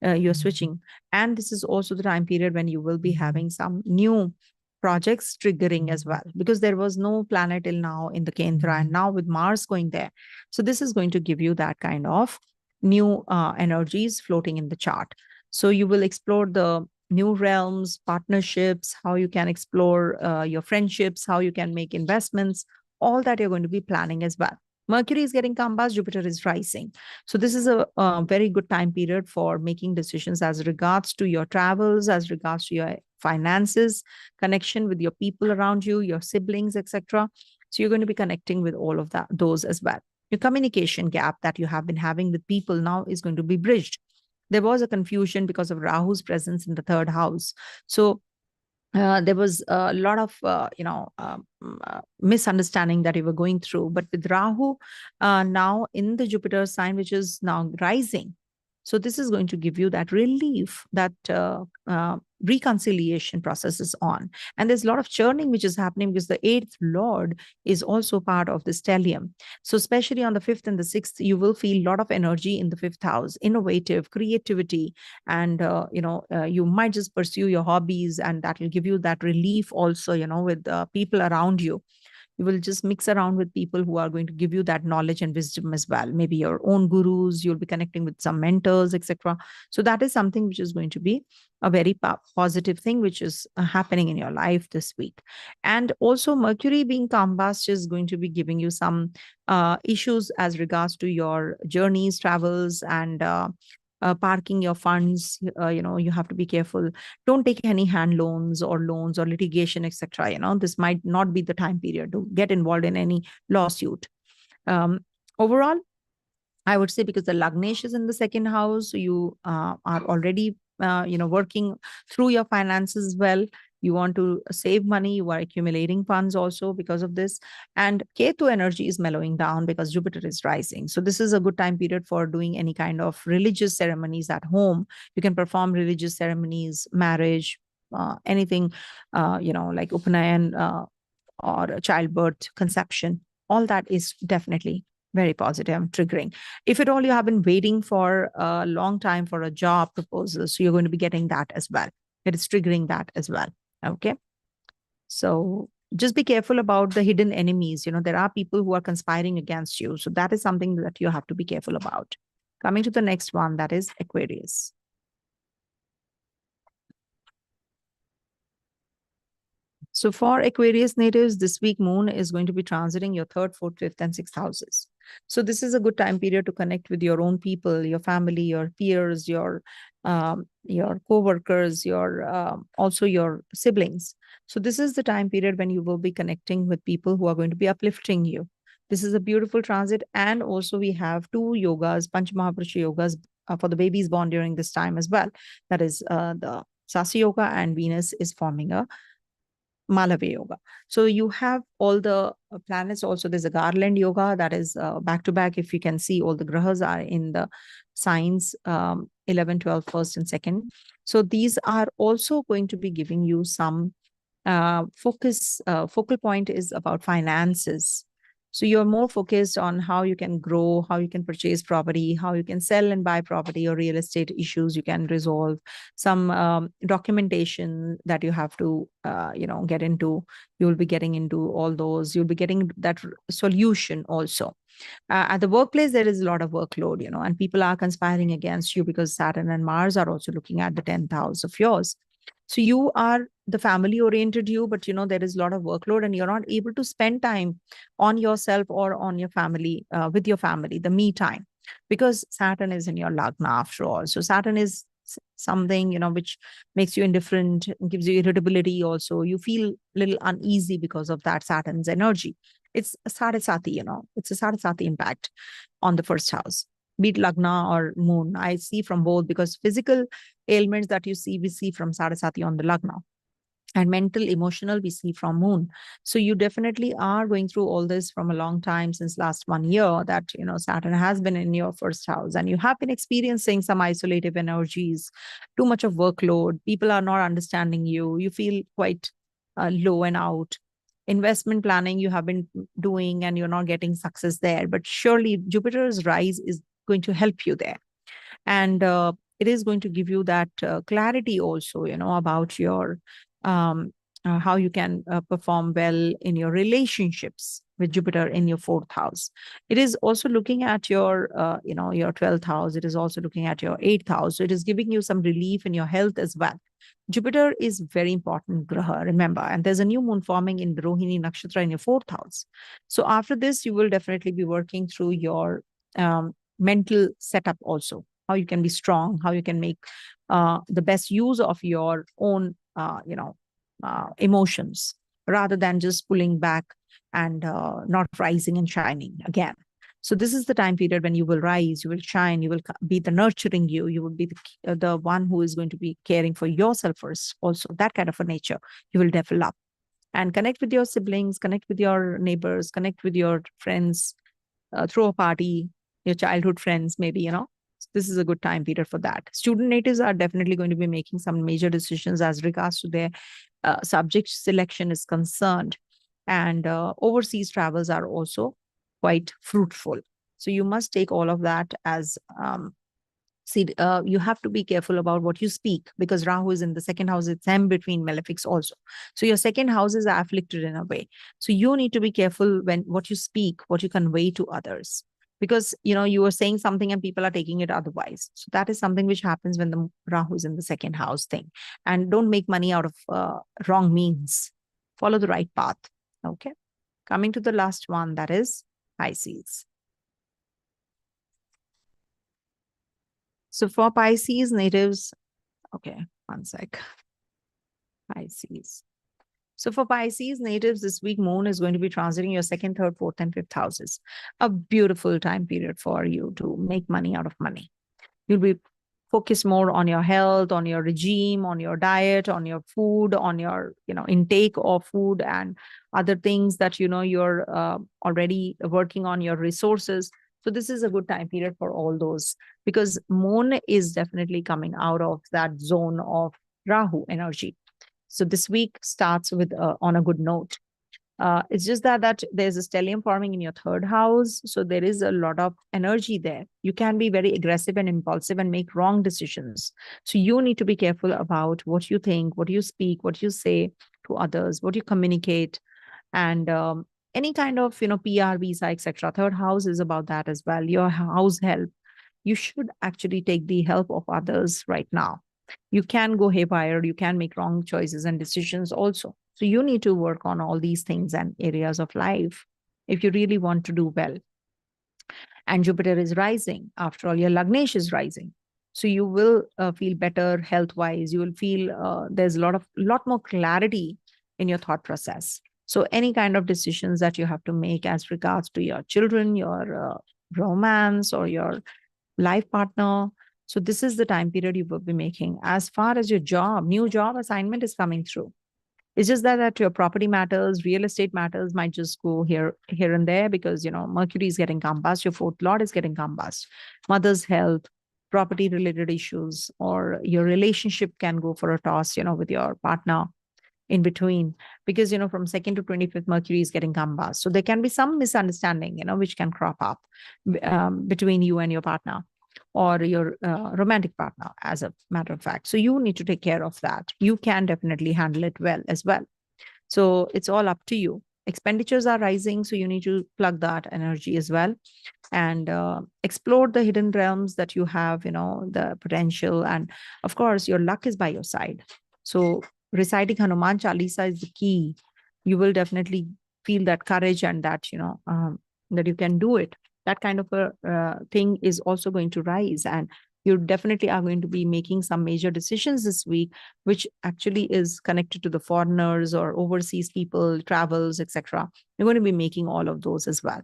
You're switching. And this is also the time period when you will be having some new projects triggering as well, because there was no planet till now in the Kendra, and now with Mars going there. So this is going to give you that kind of new energies floating in the chart. So you will explore the new realms, partnerships, how you can explore your friendships, how you can make investments, all that you're going to be planning as well. Mercury is getting combust, Jupiter is rising. So this is a very good time period for making decisions as regards to your travels, as regards to your finances, connection with your people around you, your siblings, etc. So you're going to be connecting with all of those as well. Your communication gap that you have been having with people now is going to be bridged. There was a confusion because of Rahu's presence in the third house. So there was a lot of misunderstanding that you were going through, but with Rahu now in the Jupiter sign, which is now rising, so this is going to give you that relief, that reconciliation process is on. And there's a lot of churning which is happening because the eighth lord is also part of the stellium. So especially on the fifth and the sixth, you will feel a lot of energy in the fifth house, innovative creativity, and you might just pursue your hobbies, and that will give you that relief also, with people around you. You will just mix around with people who are going to give you that knowledge and wisdom as well. Maybe your own gurus, you'll be connecting with some mentors, etc. So that is something which is going to be a very positive thing which is happening in your life this week. And also Mercury being combust is going to be giving you some issues as regards to your journeys, travels, and parking your funds. You have to be careful. Don't take any hand loans or litigation, etc. This might not be the time period to get involved in any lawsuit. Overall, I would say, because the Lagnesh is in the second house, so you are already working through your finances well. You want to save money. You are accumulating funds also because of this. And Ketu energy is mellowing down because Jupiter is rising. So this is a good time period for doing any kind of religious ceremonies at home. You can perform religious ceremonies, marriage, anything, like Upanayan or childbirth, conception. All that is definitely very positive and triggering. If at all you have been waiting for a long time for a job proposal, so you're going to be getting that as well. It is triggering that as well. Okay. So just be careful about the hidden enemies. There are people who are conspiring against you. So that is something that you have to be careful about. Coming to the next one, that is Aquarius. So for Aquarius natives, this week Moon is going to be transiting your third, fourth, fifth, and sixth houses. So this is a good time period to connect with your own people, your family, your peers, your co-workers, also your siblings. So this is the time period when you will be connecting with people who are going to be uplifting you. This is a beautiful transit. And also we have two yogas, Panchamahaprusha yogas, for the babies born during this time as well. That is the Sasi Yoga, and Venus is forming a Malava Yoga. So you have all the planets. Also, there's a Garland Yoga that is back to back. If you can see, all the grahas are in the signs 11, 12, 1st, and 2nd. So these are also going to be giving you some focal point is about finances. So you're more focused on how you can grow, how you can purchase property, how you can sell and buy property, or real estate issues you can resolve, some documentation that you have to, get into. You'll be getting into all those. You'll be getting that solution also. At the workplace, there is a lot of workload, and people are conspiring against you because Saturn and Mars are also looking at the 10th house of yours. So you are the family oriented but there is a lot of workload, and you're not able to spend time on yourself or on your family, with your family, the me time, because Saturn is in your Lagna after all. So Saturn is something, which makes you indifferent, gives you irritability also. You feel a little uneasy because of that Saturn's energy. It's a Sarasati, it's a Sarasati impact on the first house, be it Lagna or Moon. I see from both, because physical ailments that you see, we see from Sarasati on the Lagna, and mental, emotional, we see from Moon. So you definitely are going through all this from a long time, since last 1 year, that, Saturn has been in your first house, and you have been experiencing some isolative energies, too much of workload. People are not understanding you. You feel quite low and out. Investment planning you have been doing, and you're not getting success there. But surely Jupiter's rise is going to help you there. And it is going to give you that clarity also, about your how you can perform well in your relationships with Jupiter in your fourth house. It is also looking at your, your 12th house. It is also looking at your 8th house. So it is giving you some relief in your health as well. Jupiter is very important graha, remember, and there's a new moon forming in the Rohini nakshatra in your fourth house. So after this, you will definitely be working through your mental setup also, how you can be strong, how you can make the best use of your own, emotions, rather than just pulling back and not rising and shining again. So this is the time period when you will rise, you will shine, you will be the nurturing you will be the one who is going to be caring for yourself first. Also, that kind of a nature you will develop, and connect with your siblings, connect with your neighbors, connect with your friends, throw a party, your childhood friends, maybe, this is a good time period for that. Student natives are definitely going to be making some major decisions as regards to their subject selection is concerned. And overseas travels are also quite fruitful. So you must take all of that as you have to be careful about what you speak, because Rahu is in the second house. It's M between malefics also. So your second house is afflicted in a way. So you need to be careful when what you speak, what you convey to others, because you are saying something and people are taking it otherwise. So that is something which happens when the Rahu is in the second house thing. And don't make money out of wrong means. Follow the right path. Okay. Coming to the last one, that is Pisces. So for Pisces natives, okay, one sec. Pisces. So for Pisces natives, this week Moon is going to be transiting your second, third, fourth, and fifth houses. A beautiful time period for you to make money out of money. You'll be focused more on your health, on your regime, on your diet, on your food, on your intake of food and other things that you're already working on your resources. So this is a good time period for all those, because Moon is definitely coming out of that zone of Rahu energy. So this week starts with on a good note. It's just that there's a stellium forming in your third house. So there is a lot of energy there. You can be very aggressive and impulsive and make wrong decisions. So you need to be careful about what you think, what you speak, what you say to others, what you communicate, and any kind of, PR, visa, etc. Third house is about that as well. Your house help. You should actually take the help of others right now. You can go haywire, you can make wrong choices and decisions also. So you need to work on all these things and areas of life if you really want to do well. And Jupiter is rising. After all, your Lagnesh is rising. So you will feel better health-wise. You will feel there's a lot more clarity in your thought process. So any kind of decisions that you have to make as regards to your children, your romance, or your life partner. So this is the time period you will be making. As far as your job, new job assignment is coming through. It's just that your property matters, real estate matters might just go here and there, because Mercury is getting combust, your fourth lord is getting combust. Mother's health, property related issues, or your relationship can go for a toss, with your partner in between, because from 2nd to 25th Mercury is getting combust. So there can be some misunderstanding, which can crop up between you and your partner, or your romantic partner, as a matter of fact. So you need to take care of that. You can definitely handle it well as well. So it's all up to you. Expenditures are rising, so you need to plug that energy as well, and explore the hidden realms that you have, the potential. And of course, your luck is by your side. So reciting Hanuman Chalisa is the key. You will definitely feel that courage and that, that you can do it. That kind of a thing is also going to rise, and you definitely are going to be making some major decisions this week, which actually is connected to the foreigners or overseas people, travels, etc. You're going to be making all of those as well.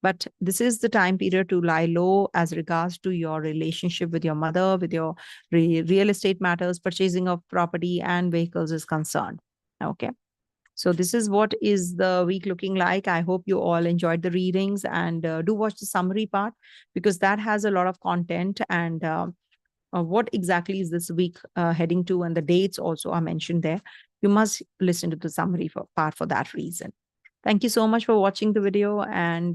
But this is the time period to lie low as regards to your relationship with your mother, with your real estate matters, purchasing of property and vehicles is concerned. Okay. So this is what is the week looking like. I hope you all enjoyed the readings, and do watch the summary part, because that has a lot of content, and what exactly is this week heading to, and the dates also are mentioned there. You must listen to the summary part for that reason. Thank you so much for watching the video, and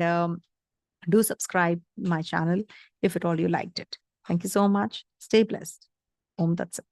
do subscribe my channel if at all you liked it. Thank you so much. Stay blessed. Om Tat Sat.